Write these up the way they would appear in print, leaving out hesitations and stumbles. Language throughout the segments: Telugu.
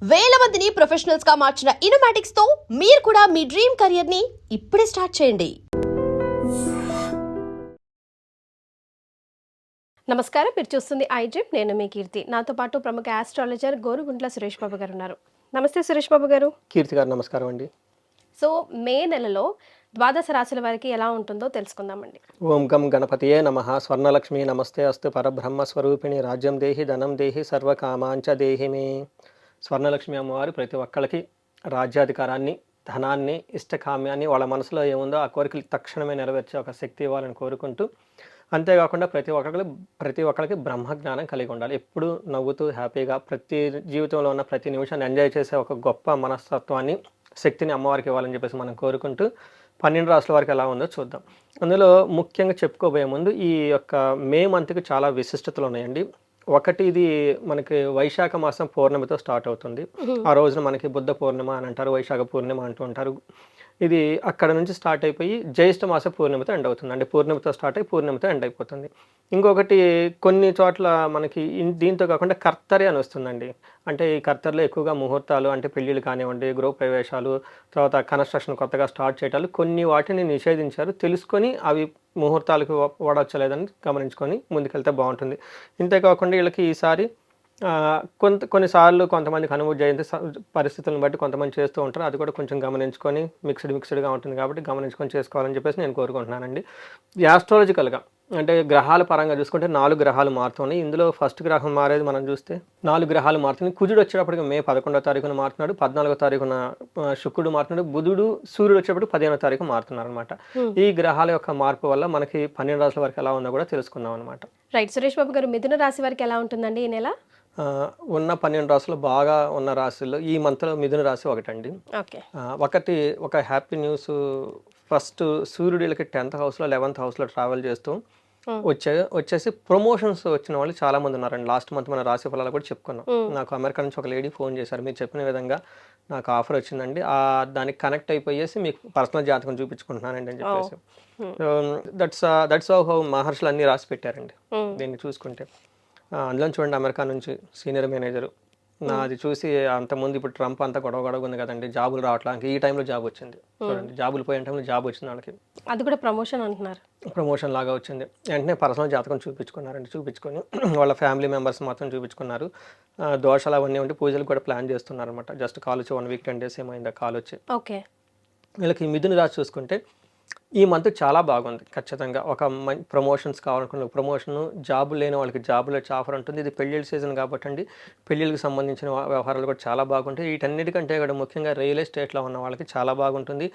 వేల మందిని ప్రొఫెషనల్స్ గా మార్చిన ఇనోమాటిక్స్ తో మీరు కూడా మీ డ్రీమ్ కెరియర్ ని ఇప్పుడే స్టార్ట్ చేయండి. నమస్కారం, మీరు చూస్తుంది ఐడ్రీమ్. నేను మీ కీర్తి. నాతో పాటు ప్రముఖ ఆస్ట్రాలజర్ గోరుగుంట్ల సురేష్ బాబు గారు ఉన్నారు. నమస్తే సురేష్ బాబు గారు. కీర్తి గారు నమస్కారం అండి. సో మే నెలలో ద్వాదశ రాశుల వారికి ఎలా ఉంటుందో తెలుసుకుందామండి. ఓం గం గణపతియే నమః. స్వర్ణలక్ష్మి నమస్తే అస్తు. పరబ్రహ్మ స్వరూపిణి రాజ్యం దేహి ధనం దేహి సర్వకామాంచ దేహి మే. స్వర్ణలక్ష్మి అమ్మవారు ప్రతి ఒక్కళ్ళకి రాజ్యాధికారాన్ని, ధనాన్ని, ఇష్టకామ్యాన్ని, వాళ్ళ మనసులో ఏముందో ఆ కోరికలు తక్షణమే నెరవేర్చే ఒక శక్తి ఇవ్వాలని కోరుకుంటూ, అంతేకాకుండా ప్రతి ఒక్కరికి బ్రహ్మజ్ఞానం కలిగి ఉండాలి. ఎప్పుడు నవ్వుతూ హ్యాపీగా ప్రతి జీవితంలో ఉన్న ప్రతి నిమిషాన్ని ఎంజాయ్ చేసే ఒక గొప్ప మనస్తత్వాన్ని, శక్తిని అమ్మవారికి ఇవ్వాలని చెప్పేసి మనం కోరుకుంటూ 12 రాసుల వరకు ఎలా ఉందో చూద్దాం. అందులో ముఖ్యంగా చెప్పుకోబోయే ముందు ఈ యొక్క మే మంత్కి చాలా విశిష్టతలు ఉన్నాయండి. ఒకటి, ఇది మనకి వైశాఖ మాసం పౌర్ణమితో స్టార్ట్ అవుతుంది. ఆ రోజున మనకి బుద్ధ పూర్ణిమ అని అంటారు, వైశాఖ పూర్ణిమ అంటూ ఉంటారు. ఇది అక్కడ నుంచి స్టార్ట్ అయిపోయి జ్యేష్ఠ మాస పూర్ణిమతో ఎండ్ అవుతుంది. అంటే పూర్ణిమతో స్టార్ట్ అయ్యి పూర్ణిమతో ఎండ్ అయిపోతుంది. ఇంకొకటి, కొన్ని చోట్ల మనకి దీంతో కాకుండా కర్తరి అని వస్తుందండి. అంటే ఈ కర్తరిలో ఎక్కువగా ముహూర్తాలు, అంటే పెళ్ళిళ్ళు కానివ్వండి, గృహ ప్రవేశాలు, తర్వాత కన్స్ట్రక్షన్ కొత్తగా స్టార్ట్ చేయటాలు, కొన్ని వాటిని నిషేధించారు. తెలుసుకొని అవి ముహూర్తాలకు వాడొచ్చలేదని గమనించుకొని ముందుకెళ్తే బాగుంటుంది. ఇంతేకాకుండా వీళ్ళకి ఈసారి కొన్నిసార్లు కొంతమందికి అనుభూతి జయంతి పరిస్థితులను బట్టి కొంతమంది చేస్తూ ఉంటారు. అది కూడా కొంచెం గమనించుకొని మిక్స్డ్గా ఉంటుంది కాబట్టి గమనించుకొని చేసుకోవాలని చెప్పేసి నేను కోరుకుంటున్నానండి. యాస్ట్రాలజికల్గా అంటే గ్రహాల పరంగా చూసుకుంటే 4 గ్రహాలు మారుతున్నాయి. ఇందులో ఫస్ట్ గ్రహం మారేది మనం చూస్తే 4 గ్రహాలు మారుతున్నాయి. కుజుడు వచ్చేటప్పటికి మే 11వ తారీఖున మారుతున్నాడు, 14వ తారీఖున శుక్రుడు మారుతున్నాడు, బుధుడు, సూర్యుడు వచ్చేటప్పుడు 15వ తారీఖు మారుతున్నారు అనమాట. ఈ గ్రహాల యొక్క మార్పు వల్ల మనకి 12 రాశుల వరకు ఎలా ఉందో కూడా తెలుసుకుందాం అనమాట. రైట్. సురేష్ బాబు గారు, మిథున రాశి వారికి ఎలా ఉంటుందండి ఈ నెల? ఉన్న 12 రాశులు బాగా ఉన్న రాశుల్లో ఈ మంత్లో మిథున రాశి ఒకటండి. ఒక హ్యాపీ న్యూస్. ఫస్ట్ సూర్యుడికి 10th హౌస్లో 11th హౌస్లో ట్రావెల్ చేస్తూ వచ్చేసి ప్రమోషన్స్ వచ్చిన వాళ్ళు చాలా మంది ఉన్నారండి. లాస్ట్ మంత్ మన రాశి ఫలాలు కూడా చెప్పుకున్నాం. నాకు అమెరికా నుంచి ఒక లేడీ ఫోన్ చేశారు, మీరు చెప్పిన విధంగా నాకు ఆఫర్ వచ్చిందండి, దానికి కనెక్ట్ అయిపోయేసి మీకు పర్సనల్ జాతకం చూపించుకుంటున్నానండి అని చెప్పేసి. దట్స్ హౌ మహర్షులు అన్ని రాసి పెట్టారండి దీన్ని చూసుకుంటే. అందులో చూడండి, అమెరికా నుంచి సీనియర్ మేనేజరు నాది చూసి, అంతకుముందు ఇప్పుడు ట్రంప్ అంతా గొడవ ఉంది కదండి, జాబులు రావట్లేదు, ఈ టైంలో జాబ్ వచ్చింది చూడండి, జాబులు పోయిన టైంలో జాబ్ వచ్చింది వాళ్ళకి. అది కూడా ప్రమోషన్ అంటున్నారు, ప్రమోషన్ లాగా వచ్చింది. వెంటనే పర్సనల్ జాతకం చూపించుకున్నారండి. చూపించుకొని వాళ్ళ ఫ్యామిలీ మెంబర్స్ మాత్రం చూపించుకున్నారు. దోషాలు అవన్నీ ఉండి పూజలు కూడా ప్లాన్ చేస్తున్నారు అనమాట. జస్ట్ కాల్ వచ్చి 1 వీక్ 10 డేస్ ఏమైందా కాల్ వచ్చి. ఓకే. వీళ్ళకి మిథున రాశి చూసుకుంటే ఈ మంత్ చాలా బాగుంది. ఖచ్చితంగా ఒక ప్రమోషన్స్ కావాలనుకున్న ప్రమోషను, జాబు లేని వాళ్ళకి జాబులు వచ్చే ఆఫర్ ఉంటుంది. ఇది పెళ్ళిళ్ళ సీజన్ కాబట్టి అండి, పెళ్ళిళ్ళకి సంబంధించిన వ్యవహారాలు కూడా చాలా బాగుంటాయి. వీటన్నిటికంటే కూడా ముఖ్యంగా రియల్ ఎస్టేట్లో ఉన్న వాళ్ళకి చాలా బాగుంటుంది.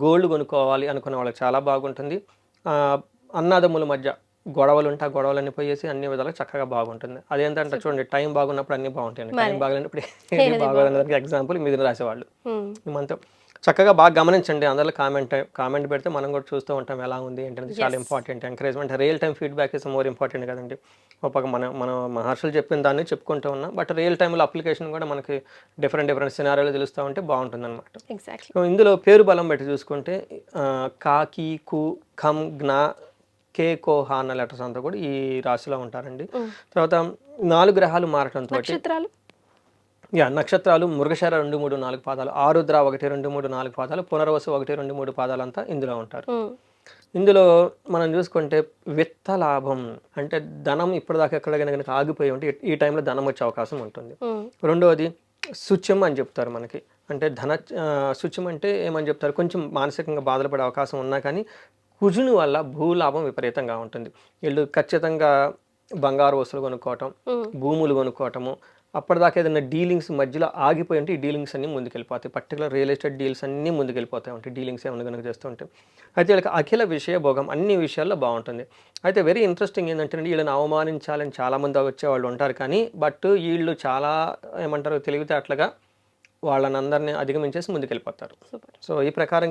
గోల్డ్ కొనుక్కోవాలి అనుకున్న వాళ్ళకి చాలా బాగుంటుంది. అన్నదమ్ముల మధ్య గొడవలు ఉంటే ఆ గొడవలన్నీ పోయేసి అన్ని విధాలుగా చక్కగా బాగుంటుంది. అదేంటంటే చూడండి, టైం బాగున్నప్పుడు అన్నీ బాగుంటాయండి, టైం బాగాలేనప్పుడు ఏది బాగోదనేదానికి ఎగ్జాంపుల్ మిథున రాశి వాళ్ళు. ఈ మంత్ చక్కగా బాగా గమనించండి. అందులో కామెంట్ పెడితే మనం కూడా చూస్తూ ఉంటాం ఎలా ఉంది ఏంటంటే. చాలా important. Encouragement, real time feedback is more important కదండి. ఒక మనం మహర్షులు చెప్పిన దాన్ని చెప్పుకుంటూ ఉన్నాం, బట్ రియల్ టైంలో అప్లికేషన్ కూడా మనకి డిఫరెంట్ సినారియోలు తెలుస్తూ ఉంటే బాగుంటుంది అనమాట. ఇందులో పేరు బలం బట్టి చూసుకుంటే కాకి, కు, ఖమ్, జ్ఞ, కే, కోహ అన్న లెటర్స్ అంతా కూడా ఈ రాశిలో ఉంటారండి. తర్వాత 4 గ్రహాలు మారటంతో నక్షత్రాలు మృగశిర 2, 3, 4 పాదాలు, ఆరుద్ర 1, 2, 3, 4 పాదాలు, పునర్వసు 1, 2, 3 పాదాలంతా ఇందులో ఉంటారు. ఇందులో మనం చూసుకుంటే విత్త లాభం అంటే ధనం ఇప్పటిదాకా ఎక్కడికైనా ఆగిపోయి ఉంటే ఈ టైంలో ధనం వచ్చే అవకాశం ఉంటుంది. రెండవది శుచ్యం అని చెప్తారు మనకి. అంటే శుచ్యం అంటే ఏమని చెప్తారు, కొంచెం మానసికంగా బాధలు పడే అవకాశం ఉన్నా కానీ కుజుని వల్ల భూలాభం విపరీతంగా ఉంటుంది. వీళ్ళు ఖచ్చితంగా బంగారు వస్తువులు కొనుక్కోవటం, భూములు కొనుక్కోవటము, అప్పటిదాకా ఏదైనా డీలింగ్స్ మధ్యలో ఆగిపోయి ఉంటే ఈ డీలింగ్స్ అన్నీ ముందుకెళ్ళిపోతాయి. పర్టికులర్ రియల్ ఎస్టేట్ డీల్స్ అన్నీ ముందుకెళ్ళిపోతాయి ఉంటాయి, డీలింగ్స్ ఏమైనా కనుక చేస్తూ ఉంటాయి. అయితే వీళ్ళకి అఖిల విషయ భోగం అన్ని విషయాల్లో బాగుంటుంది. అయితే వెరీ ఇంట్రెస్టింగ్ ఏంటంటే, వీళ్ళని అవమానించాలని చాలామంది వచ్చేవాళ్ళు ఉంటారు, కానీ బట్ వీళ్ళు చాలా ఏమంటారు తెలివితేటలుగా వాళ్ళని అందరినీ అధిగమించేసి ముందుకెళ్ళిపోతారు. సో ఏ ప్రకారం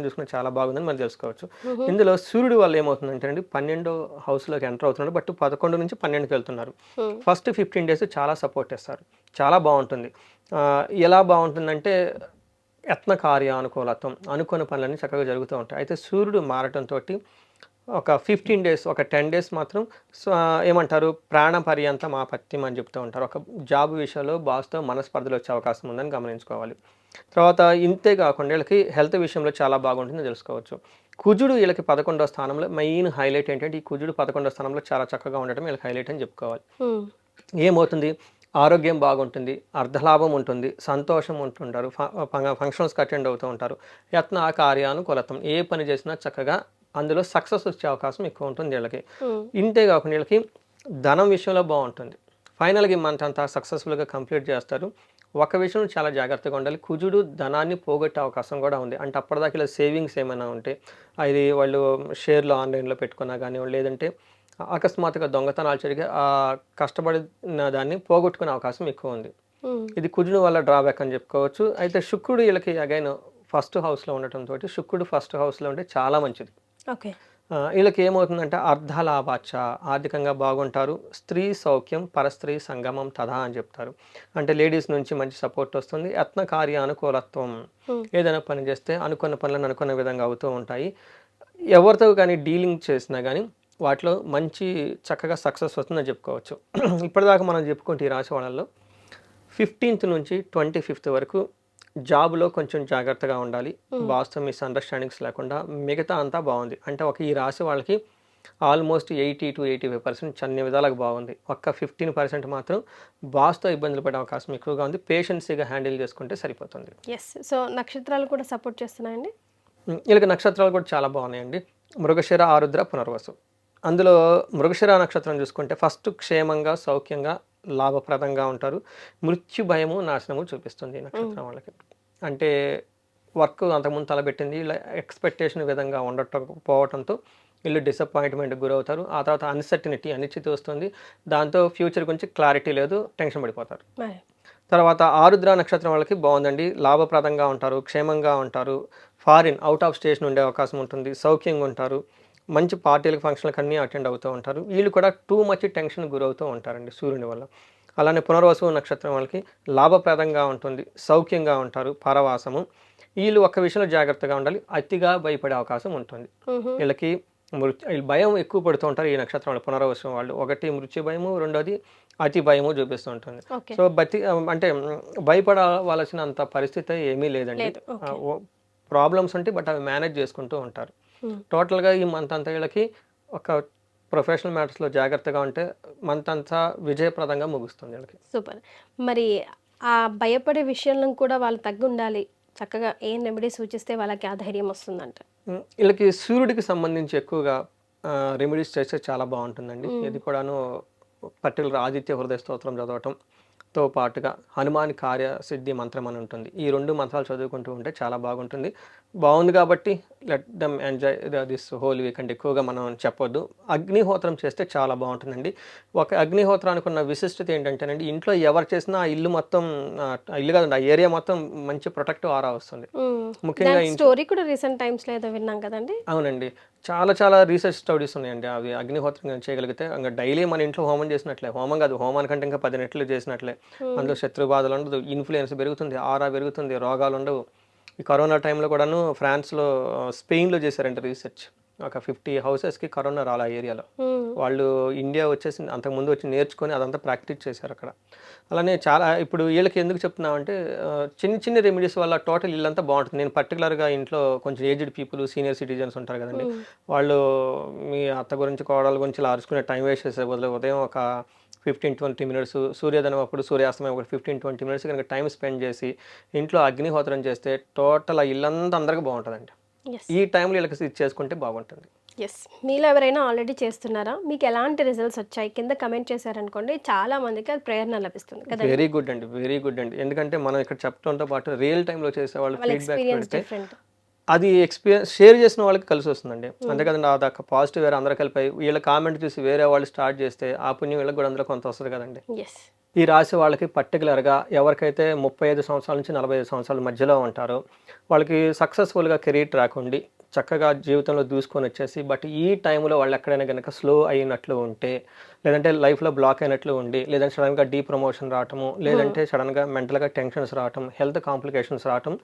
చూసుకుంటే చాలా బాగుందని మనం తెలుసుకోవచ్చు. ఇందులో సూర్యుడు వల్ల ఏమవుతుందంటే అండి, 12వ హౌస్లోకి ఎంటర్ అవుతున్నాడు, బట్ 11 నుంచి 12కి వెళ్తున్నారు. ఫస్ట్ 15 డేస్ చాలా సపోర్ట్ చేస్తారు, చాలా బాగుంటుంది. ఎలా బాగుంటుందంటే యత్న కార్యానుకూలత్వం, అనుకున్న పనులన్నీ చక్కగా జరుగుతూ ఉంటాయి. అయితే సూర్యుడు మారటంతో ఒక 15 డేస్, ఒక 10 డేస్ మాత్రం ఏమంటారు ప్రాణ పర్యంతం ఆపత్యం అని చెప్తూ ఉంటారు. ఒక జాబ్ విషయంలో బాస్‌తో మనస్పర్ధలు వచ్చే అవకాశం ఉందని గమనించుకోవాలి. తర్వాత ఇంతే కాకుండా వీళ్ళకి హెల్త్ విషయంలో చాలా బాగుంటుందని తెలుసుకోవచ్చు. కుజుడు వీళ్ళకి 11వ స్థానంలో మెయిన్ హైలైట్ ఏంటంటే ఈ కుజుడు 11వ స్థానంలో చాలా చక్కగా ఉండటం వీళ్ళకి హైలైట్ అని చెప్పుకోవాలి. ఏమవుతుంది ఆరోగ్యం బాగుంటుంది, అర్ధలాభం ఉంటుంది, సంతోషం ఉంటుంటారు, ఫంక్షన్స్కి అటెండ్ అవుతూ ఉంటారు, యత్న కార్యానుకూలతం ఏ పని చేసినా చక్కగా అందులో సక్సెస్ వచ్చే అవకాశం ఎక్కువ ఉంటుంది వీళ్ళకి. ఇంతే కాకుండా వీళ్ళకి ధనం విషయంలో బాగుంటుంది, ఫైనల్గా మంత్ అంతా సక్సెస్ఫుల్గా కంప్లీట్ చేస్తారు. ఒక విషయం చాలా జాగ్రత్తగా ఉండాలి, కుజుడు ధనాన్ని పోగొట్టే అవకాశం కూడా ఉంది. అంటే అప్పటిదాకా ఇలా సేవింగ్స్ ఏమైనా ఉంటే అది వాళ్ళు షేర్లు ఆన్లైన్లో పెట్టుకున్నా కానివ్వండి, లేదంటే అకస్మాత్తుగా దొంగతనాలు జరిగి ఆ కష్టపడిన దాన్ని పోగొట్టుకునే అవకాశం ఎక్కువ ఉంది. ఇది కుజుడు వల్ల డ్రాబ్యాక్ అని చెప్పుకోవచ్చు. అయితే శుక్రుడు వీళ్ళకి అగైన్ ఫస్ట్ హౌస్లో ఉండటంతో శుక్రుడు ఫస్ట్ హౌస్లో ఉంటే చాలా మంచిది. ఓకే. వీళ్ళకి ఏమవుతుందంటే అర్ధలాభాచ ఆర్థికంగా బాగుంటారు, స్త్రీ సౌఖ్యం పరస్త్రీ సంగమం తథా అని చెప్తారు. అంటే లేడీస్ నుంచి మంచి సపోర్ట్ వస్తుంది, యత్న కార్యానుకూలత్వం ఏదైనా పని చేస్తే అనుకున్న పనులను అనుకున్న విధంగా అవుతూ ఉంటాయి. ఎవరితో కానీ డీలింగ్ చేసినా కానీ వాటిలో మంచి చక్కగా సక్సెస్ వస్తుందని చెప్పుకోవచ్చు. ఇప్పటిదాకా మనం చెప్పుకుంటే ఈ రాశి వాళ్ళల్లో 15th నుంచి 25th వరకు జాబ్లో కొంచెం జాగ్రత్తగా ఉండాలి, బాస్తో మిస్అండర్స్టాండింగ్స్ లేకుండా. మిగతా అంతా బాగుంది. అంటే ఒక ఈ రాశి వాళ్ళకి ఆల్మోస్ట్ 80 to 85% అన్ని విధాలకు బాగుంది. ఒక్క 15% మాత్రం బాస్తో ఇబ్బందులు పడే అవకాశం ఎక్కువగా ఉంది. పేషెన్సీగా హ్యాండిల్ చేసుకుంటే సరిపోతుంది. ఎస్. సో నక్షత్రాలు కూడా సపోర్ట్ చేస్తున్నాయండి. వీళ్ళకి నక్షత్రాలు కూడా చాలా బాగున్నాయండి. మృగశిర, ఆరుద్ర, పునర్వసు. అందులో మృగశిర నక్షత్రం చూసుకుంటే ఫస్ట్ క్షేమంగా సౌఖ్యంగా లాభప్రదంగా ఉంటారు. మృత్యు భయము నాశనము చూపిస్తుంది ఈ నక్షత్రం వాళ్ళకి. అంటే వర్క్ అంతకుముందు తలబెట్టింది ఇలా ఎక్స్పెక్టేషన్ విధంగా ఉండకపోవడంతో వీళ్ళు డిసప్పాయింట్మెంట్కి గురవుతారు. ఆ తర్వాత అనిశ్చితి వస్తుంది, దాంతో ఫ్యూచర్ గురించి క్లారిటీ లేదు, టెన్షన్ పడిపోతారు. తర్వాత ఆరుద్ర నక్షత్రం వాళ్ళకి బాగుందండి, లాభప్రదంగా ఉంటారు, క్షేమంగా ఉంటారు, ఫారిన్ అవుట్ ఆఫ్ స్టేషన్ ఉండే అవకాశం ఉంటుంది, సౌఖ్యంగా ఉంటారు, మంచి పార్టీలకు ఫంక్షన్లకు అన్నీ అటెండ్ అవుతూ ఉంటారు. వీళ్ళు కూడా టూ మచ్ టెన్షన్ గురవుతూ ఉంటారండి సూర్యుని వల్ల. అలానే పునర్వసు నక్షత్రం వాళ్ళకి లాభప్రదంగా ఉంటుంది, సౌఖ్యంగా ఉంటారు, పరవాసము. వీళ్ళు ఒక్క విషయంలో జాగ్రత్తగా ఉండాలి, అతిగా భయపడే అవకాశం ఉంటుంది. వీళ్ళకి వీళ్ళు భయం ఎక్కువ పడుతూ ఉంటారు ఈ నక్షత్రం వాళ్ళు, పునర్వసు వాళ్ళు. ఒకటి మృత్యు భయము, రెండోది అతి భయము చూపిస్తూ ఉంటుంది. సో అంటే భయపడవలసినంత పరిస్థితి ఏమీ లేదండి. ప్రాబ్లమ్స్ ఉంటాయి, బట్ అవి మేనేజ్ చేసుకుంటూ ఉంటారు. టోటల్గా ఈ మంత్ అంతా వీళ్ళకి ఒక ప్రొఫెషనల్ మ్యాటర్స్లో జాగ్రత్తగా ఉంటే మంత్ అంతా విజయప్రదంగా ముగుస్తుంది వీళ్ళకి. సూపర్. మరి ఆ భయపడే విషయంలో కూడా వాళ్ళు తగ్గి ఉండాలి, చక్కగా ఏం రెమెడీ సూచిస్తే వాళ్ళకి ఆ ధైర్యం వస్తుందంట. వీళ్ళకి సూర్యుడికి సంబంధించి ఎక్కువగా రెమెడీస్ చేస్తే చాలా బాగుంటుందండి. ఇది కూడాను పర్టికులర్ ఆదిత్య హృదయ స్తోత్రం చదవటంతో పాటుగా హనుమాన్ కార్యసిద్ధి మంత్రం అని ఉంటుంది. ఈ 2 మంత్రాలు చదువుకుంటూ ఉంటే చాలా బాగుంటుంది. బాగుంది కాబట్టి let them enjoy this whole weekend. ఎక్కువగా మనం చెప్పొద్దు. అగ్నిహోత్రం చేస్తే చాలా బాగుంటుందండి. ఒక అగ్నిహోత్రానికి ఉన్న విశిష్టత ఏంటంటేనండి, ఇంట్లో ఎవరు చేసినా ఆ ఇల్లు మొత్తం, ఇల్లు కాదండి, ఆ ఏరియా మొత్తం మంచి ప్రొటెక్టివ్ ఆరా వస్తుంది. ముఖ్యంగా స్టోరీ కూడా రీసెంట్ టైమ్స్లో ఏదో విన్నాం కదండి. అవునండి, చాలా రీసెర్చ్ స్టడీస్ ఉన్నాయండి. అవి అగ్నిహోత్రం చేయగలిగితే ఇంకా డైలీ మన ఇంట్లో హోమం చేసినట్లే, హోమం కాదు హోమానికంటే ఇంకా 10 రెట్లు చేసినట్లే. అందులో శత్రు బాధలు ఉండదు, ఇన్ఫ్లుయెన్స్ పెరుగుతుంది, ఆరా పెరుగుతుంది, రోగాలు ఉండవు. ఈ కరోనా టైంలో కూడాను ఫ్రాన్స్లో, స్పెయిన్లో చేశారంట రీసెర్చ్. ఒక 50 houses-కి కరోనా రాలే ఆ ఏరియాలో. వాళ్ళు ఇండియా వచ్చేసి అంతకుముందు వచ్చి నేర్చుకొని అదంతా ప్రాక్టీస్ చేశారు అక్కడ. అలానే చాలా ఇప్పుడు వీళ్ళకి ఎందుకు చెప్తున్నామంటే చిన్న రెమెడీస్ వల్ల టోటల్ ఇల్లంతా బాగుంటుంది. నేను పర్టికులర్గా ఇంట్లో కొంచెం ఏజ్డ్ పీపుల్, సీనియర్ సిటిజన్స్ ఉంటారు కదండి, వాళ్ళు మీ అత్త గురించి కోడల గురించి ఇలా అరుచుకునే టైం వేస్ట్ చేసే బదులు ఉదయం ఒక 15-20 minutes, సూర్యోదయం అప్పుడు సూర్యాస్తమయం ఒక 15-20 minutes కనుక టైం స్పెండ్ చేసి ఇంట్లో అగ్నిహోత్రం చేస్తే టోటల్ ఆ ఇల్లంతా అందరికీ బాగుంటుందండి. ఈ టైంలో వీళ్ళకి ఇది చేసుకుంటే బాగుంటుంది. ఎస్. మీలో ఎవరైనా ఆల్రెడీ చేస్తున్నారా, మీకు ఎలాంటి రిజల్ట్స్ వచ్చాయి కింద కమెంట్ చేశారనుకోండి, చాలా మందికి అది ప్రేరణ లభిస్తుంది కదా. వెరీ గుడ్ అండి. ఎందుకంటే మనం ఇక్కడ చెప్పడంతో పాటు రియల్ టైంలో చేసే వాళ్ళు ఫీడ్బ్యాక్ పెడితే అది ఎక్స్పీరియన్స్ షేర్ చేసిన వాళ్ళకి కలిసి వస్తుందండి. అంతే కదండి, అదొక పాజిటివ్ వేరే అందరూ కలిపి వీళ్ళ కామెంట్ చూసి వేరే వాళ్ళు స్టార్ట్ చేస్తే ఆ పుణ్యం వీళ్ళకి కూడా అందులో కొంత వస్తుంది కదండి. ఈ రాశి వాళ్ళకి పర్టికులర్గా ఎవరికైతే 35 సంవత్సరాల నుంచి 45 సంవత్సరాల మధ్యలో ఉంటారో వాళ్ళకి సక్సెస్ఫుల్గా కెరీర్ ట్రాక్ ఉండి చక్కగా జీవితంలో దూసుకొని వచ్చేసి బట్ ఈ టైంలో వాళ్ళు ఎక్కడైనా కనుక స్లో అయినట్లు ఉంటే, లేదంటే లైఫ్లో బ్లాక్ అయినట్లు ఉండి, లేదంటే సడన్గా డీ ప్రమోషన్ రావటము, లేదంటే సడన్గా మెంటల్గా టెన్షన్స్ రావటం, హెల్త్ కాంప్లికేషన్స్ రావటం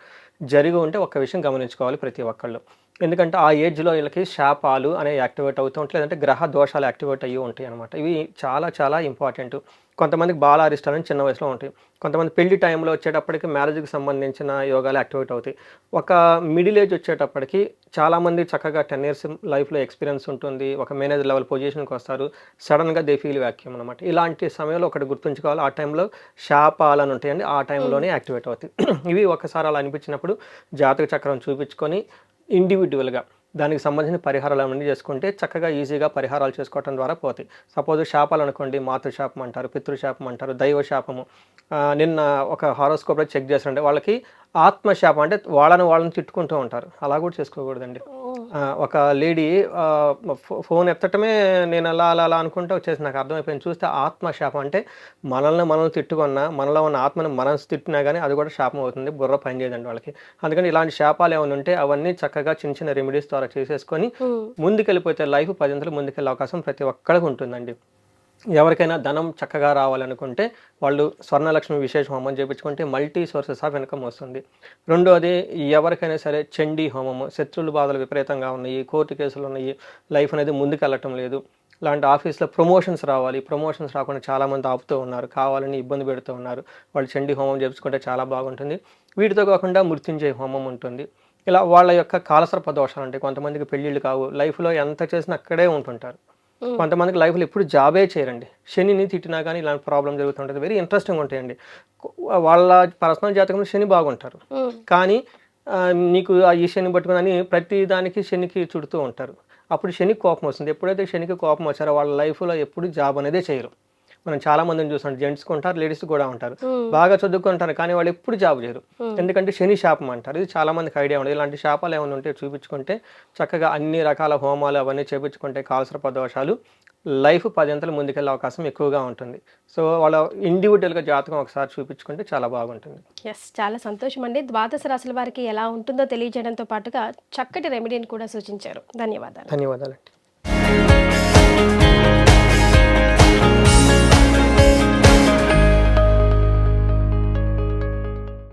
జరిగి ఉంటే ఒక్క విషయం గమనించుకోవాలి ప్రతి ఒక్కళ్ళు. ఎందుకంటే ఆ ఏజ్లో వీళ్ళకి శాపాలు అనేవి యాక్టివేట్ అవుతూ ఉంటాయి, లేదంటే గ్రహ దోషాలు యాక్టివేట్ అయ్యి ఉంటాయి అనమాట. ఇవి చాలా చాలా ఇంపార్టెంట్. కొంతమందికి బాలారిష్టాలని చిన్న వయసులో ఉంటాయి, కొంతమంది పెళ్లి టైంలో వచ్చేటప్పటికి మ్యారేజ్కి సంబంధించిన యోగాలు యాక్టివేట్ అవుతాయి. ఒక మిడిల్ ఏజ్ వచ్చేటప్పటికి చాలామంది చక్కగా 10 ఇయర్స్ లైఫ్లో ఎక్స్పీరియన్స్ ఉంటుంది, ఒక మేనేజర్ లెవెల్ పొజిషన్కి వస్తారు, సడన్గా దే ఫీల్ వ్యాక్యూమ్ అనమాట. ఇలాంటి సమయంలో ఒకటి గుర్తుంచుకోవాలి, ఆ టైంలో శాపాలని ఉంటాయండి, ఆ టైంలోనే యాక్టివేట్ అవుతాయి. ఇవి ఒకసారి అలా అనిపించినప్పుడు జాతక చక్రం చూపించుకొని ఇండివిజువల్గా దానికి సంబంధించిన పరిహారాలు అవన్నీ చేసుకుంటే చక్కగా ఈజీగా పరిహారాలు చేసుకోవడం ద్వారా పోతాయి. సపోజ్ శాపాలు అనుకోండి, మాతృశాపం అంటారు, పితృశాపం అంటారు, దైవ శాపము. నిన్న ఒక హారోస్కోప్లో చెక్ చేస్తుంటే వాళ్ళకి ఆత్మశాపం, అంటే వాళ్ళని తిట్టుకుంటూ ఉంటారు, అలా కూడా చేసుకోకూడదండి. ఒక లేడీ ఫోన్ ఎత్తటమే నేను అలా అలా అలా అనుకుంటూ వచ్చేసి నాకు అర్థమైపోయింది. చూస్తే ఆత్మశాపం అంటే మనల్ని తిట్టుకున్నా, మనలో ఉన్న ఆత్మను మనం తిట్టినా కానీ అది కూడా శాపం అవుతుంది, బుర్ర పని చేయదండి వాళ్ళకి. అందుకని ఇలాంటి శాపాలు ఏమైనా ఉంటే అవన్నీ చక్కగా చిన్న చిన్న రెమెడీస్ ద్వారా చేసేసుకొని ముందుకెళ్ళిపోతే లైఫ్ 10 ముందుకెళ్ళే అవకాశం ప్రతి ఒక్కరికి ఉంటుందండి. ఎవరికైనా ధనం చక్కగా రావాలనుకుంటే వాళ్ళు స్వర్ణలక్ష్మి విశేష హోమం చేయించుకుంటే మల్టీ సోర్సెస్ ఆఫ్ ఇన్కమ్ వస్తుంది. రెండోది, ఎవరికైనా సరే చండీ హోమము, శత్రువుల బాధలు విపరీతంగా ఉన్నాయి, కోర్టు కేసులు ఉన్నాయి, లైఫ్ అనేది ముందుకెళ్ళటం లేదు, లాంటి ఆఫీస్లో ప్రమోషన్స్ రావాలి, ప్రమోషన్స్ రాకుండా చాలామంది ఆపుతూ ఉన్నారు, కావాలని ఇబ్బంది పెడుతూ ఉన్నారు, వాళ్ళు చండీ హోమం చేయించుకుంటే చాలా బాగుంటుంది. వీటితో కాకుండా మృత్యుంజయ హోమం ఉంటుంది. ఇలా వాళ్ళ యొక్క కాలసర్ప దోషాలు ఉంటాయి. కొంతమందికి పెళ్ళిళ్ళు కావు, లైఫ్లో ఎంత చేసినా అక్కడే ఉంటుంటారు. కొంతమందికి లైఫ్లో ఎప్పుడు జాబే చేయరండి, శనిని తిట్టినా కానీ ఇలాంటి ప్రాబ్లం జరుగుతుంటుంది. వెరీ ఇంట్రెస్టింగ్ ఉంటాయండి. వాళ్ళ పర్సనల్ జాతకంలో శని బాగుంటారు, కానీ నీకు ఈ శని పట్టుకుని అని ప్రతి దానికి శనికి చుడుతూ ఉంటారు. అప్పుడు శనికి కోపం వస్తుంది. ఎప్పుడైతే శనికి కోపం వచ్చారో వాళ్ళ లైఫ్లో ఎప్పుడు జాబ్ అనేదే చేయరు. మనం చాలా మందిని చూస్తాం, జెంట్స్కి ఉంటారు, లేడీస్ కూడా ఉంటారు, బాగా చదువుకుంటారు కానీ వాళ్ళు ఎప్పుడు జాబ్ చేయరు, ఎందుకంటే శని శాపం అంటారు. ఇది చాలా మందికి ఐడియా ఉండదు. ఇలాంటి శాపాలు ఏమైనా ఉంటే చూపించుకుంటే చక్కగా అన్ని రకాల హోమాలు అవన్నీ చేపించుకుంటే కాలసర్ప దోషాలు లైఫ్ 10 ముందుకెళ్ళే అవకాశం ఎక్కువగా ఉంటుంది. సో వాళ్ళ ఇండివిజువల్గా జాతకం ఒకసారి చూపించుకుంటే చాలా బాగుంటుంది. ఎస్, చాలా సంతోషం అండి. ద్వాదశ రాశుల వారికి ఎలా ఉంటుందో తెలియజేయడంతో పాటుగా చక్కటి రెమెడీని కూడా సూచించారు. ధన్యవాదాలు. ధన్యవాదాలండి.